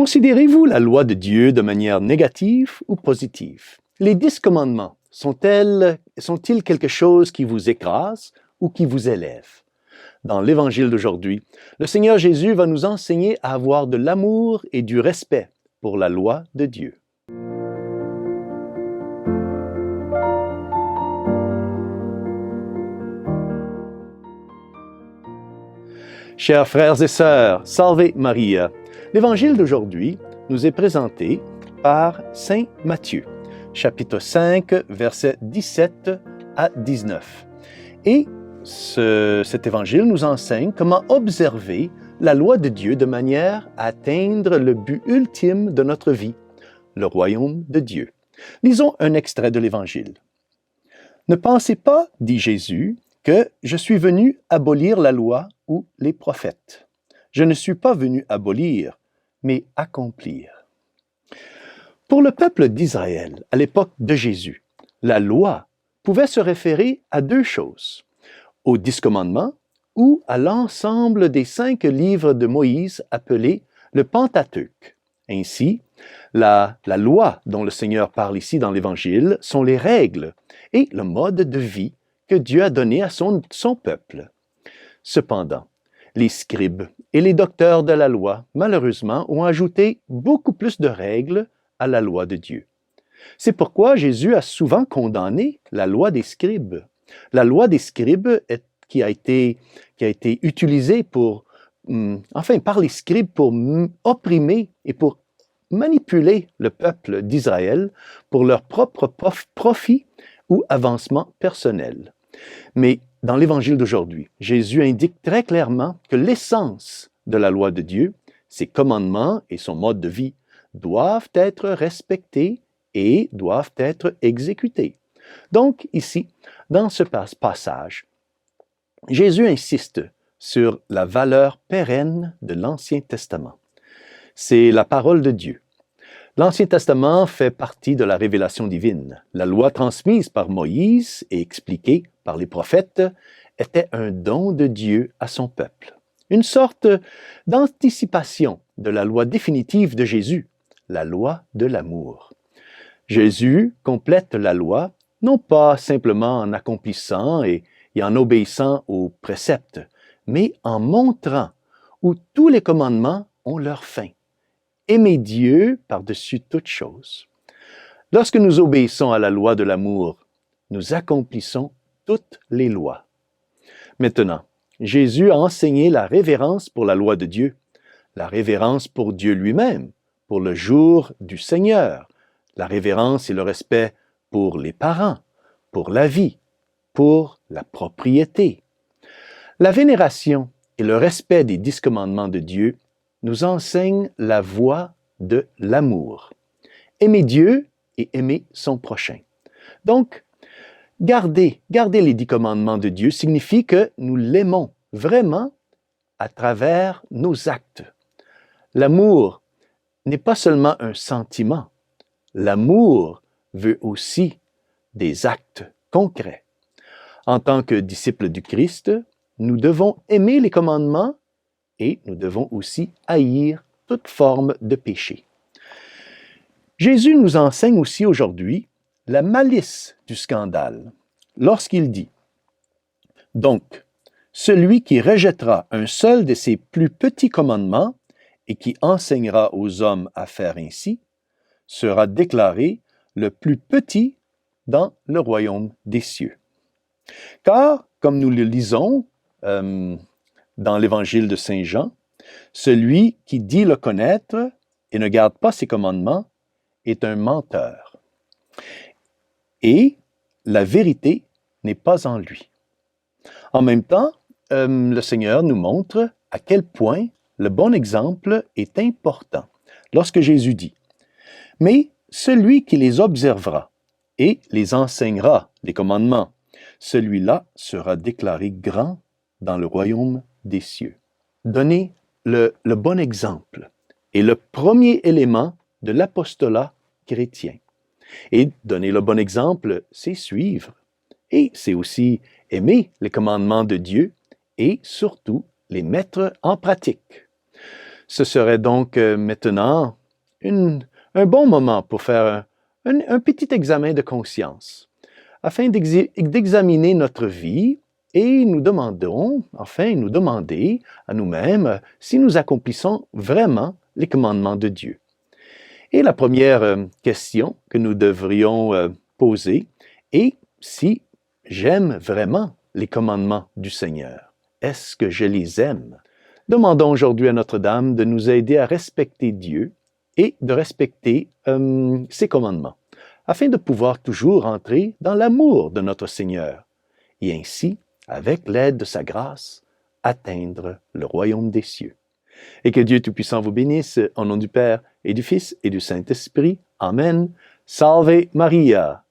Considérez-vous la loi de Dieu de manière négative ou positive? Les 10 commandements sont-ils quelque chose qui vous écrase ou qui vous élève? Dans l'Évangile d'aujourd'hui, le Seigneur Jésus va nous enseigner à avoir de l'amour et du respect pour la loi de Dieu. Chers frères et sœurs, Salve Maria! L'Évangile d'aujourd'hui nous est présenté par Saint Matthieu, chapitre 5, versets 17 à 19. Et cet Évangile nous enseigne comment observer la loi de Dieu de manière à atteindre le but ultime de notre vie, le royaume de Dieu. Lisons un extrait de l'Évangile. « Ne pensez pas, dit Jésus, que je suis venu abolir la loi ou les prophètes. Je ne suis pas venu abolir, mais accomplir. » Pour le peuple d'Israël, à l'époque de Jésus, la loi pouvait se référer à deux choses, aux 10 commandements ou à l'ensemble des 5 livres de Moïse appelés le Pentateuque. Ainsi, la loi dont le Seigneur parle ici dans l'Évangile sont les règles et le mode de vie que Dieu a donné à son peuple. Cependant, les scribes et les docteurs de la loi, malheureusement, ont ajouté beaucoup plus de règles à la loi de Dieu. C'est pourquoi Jésus a souvent condamné la loi des scribes. La loi des scribes qui a été utilisée par les scribes pour opprimer et pour manipuler le peuple d'Israël pour leur propre profit ou avancement personnel. Mais dans l'Évangile d'aujourd'hui, Jésus indique très clairement que l'essence de la loi de Dieu, ses commandements et son mode de vie, doivent être respectés et doivent être exécutés. Donc ici, dans ce passage, Jésus insiste sur la valeur pérenne de l'Ancien Testament. C'est la parole de Dieu. L'Ancien Testament fait partie de la révélation divine. La loi transmise par Moïse et expliquée par les prophètes était un don de Dieu à son peuple. Une sorte d'anticipation de la loi définitive de Jésus, la loi de l'amour. Jésus complète la loi, non pas simplement en accomplissant et en obéissant aux préceptes, mais en montrant où tous les commandements ont leur fin. Aimer Dieu par-dessus toute chose. Lorsque nous obéissons à la loi de l'amour, nous accomplissons toutes les lois. Maintenant, Jésus a enseigné la révérence pour la loi de Dieu, la révérence pour Dieu lui-même, pour le jour du Seigneur, la révérence et le respect pour les parents, pour la vie, pour la propriété. La vénération et le respect des 10 commandements de Dieu nous enseigne la voie de l'amour. Aimer Dieu et aimer son prochain. Donc, garder les 10 commandements de Dieu signifie que nous l'aimons vraiment à travers nos actes. L'amour n'est pas seulement un sentiment. L'amour veut aussi des actes concrets. En tant que disciples du Christ, nous devons aimer les commandements et nous devons aussi haïr toute forme de péché. Jésus nous enseigne aussi aujourd'hui la malice du scandale lorsqu'il dit « Donc, celui qui rejettera un seul de ces plus petits commandements et qui enseignera aux hommes à faire ainsi, sera déclaré le plus petit dans le royaume des cieux. » Car, comme nous le lisons dans l'Évangile de Saint Jean, celui qui dit le connaître et ne garde pas ses commandements est un menteur. Et la vérité n'est pas en lui. En même temps, le Seigneur nous montre à quel point le bon exemple est important lorsque Jésus dit « Mais celui qui les observera et les enseignera, les commandements, celui-là sera déclaré grand dans le royaume des cieux. » Donner le bon exemple est le premier élément de l'apostolat chrétien. Et donner le bon exemple, c'est suivre. Et c'est aussi aimer les commandements de Dieu et surtout les mettre en pratique. Ce serait donc maintenant un bon moment pour faire un petit examen de conscience, afin d'examiner notre vie et nous demander à nous-mêmes si nous accomplissons vraiment les commandements de Dieu. Et la première question que nous devrions poser est si j'aime vraiment les commandements du Seigneur. Est-ce que je les aime? Demandons aujourd'hui à Notre-Dame de nous aider à respecter Dieu et de respecter ses commandements, afin de pouvoir toujours entrer dans l'amour de notre Seigneur, et ainsi, avec l'aide de sa grâce, atteindre le royaume des cieux. Et que Dieu Tout-Puissant vous bénisse, au nom du Père, et du Fils, et du Saint-Esprit. Amen. Salve Maria!